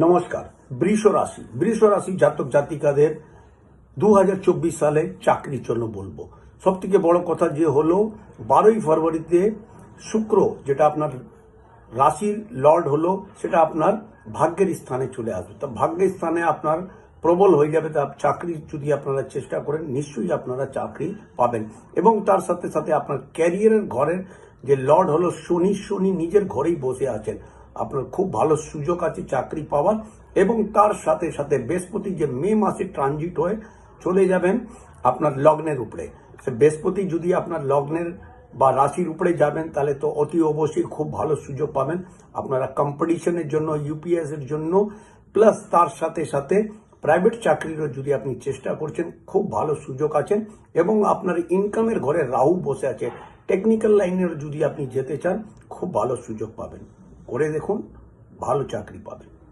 নমস্কার। বৃষ রাশি জাতক জাতিকাদের 2024 সালে চাকরির জন্য বলবো। সব থেকে বড় কথা যে হলো 12ই ফেব্রুয়ারিতে শুক্র, যেটা আপনার রাশির লর্ড হলো, সেটা আপনার ভাগ্যের স্থানে চলে আসবে। তা ভাগ্যের স্থানে আপনার প্রবল হয়ে যাবে। তা চাকরি যদি আপনারা চেষ্টা করেন, নিশ্চয়ই আপনারা চাকরি পাবেন। এবং তার সাথে সাথে আপনার ক্যারিয়ারের ঘরের যে লর্ড হলো শনি নিজের ঘরেই বসে আছেন। আপনার খুব ভালো সুযোগ আছে চাকরি পাওয়ার। এবং তার সাথে সাথে বৃহস্পতি যে মে মাসে ট্রানজিট হয়ে চলে যাবেন আপনার লগ্নের উপরে, সে বৃহস্পতি যদি আপনার লগ্নের বা রাশির উপরে যাবেন, তাহলে তো অতি অবশ্যই খুব ভালো সুযোগ পাবেন আপনারা কম্পিটিশনের জন্য, ইউপিএস এর জন্য, প্লাস তার সাথে সাথে প্রাইভেট চাকরিরও যদি আপনি চেষ্টা করছেন, খুব ভালো সুযোগ আছেন। এবং আপনার ইনকামের ঘরে রাহু বসে আছে। টেকনিক্যাল লাইনের যদি আপনি যেতে চান, খুব ভালো সুযোগ পাবেন। করে দেখুন, ভালো চাকরি পাবেন।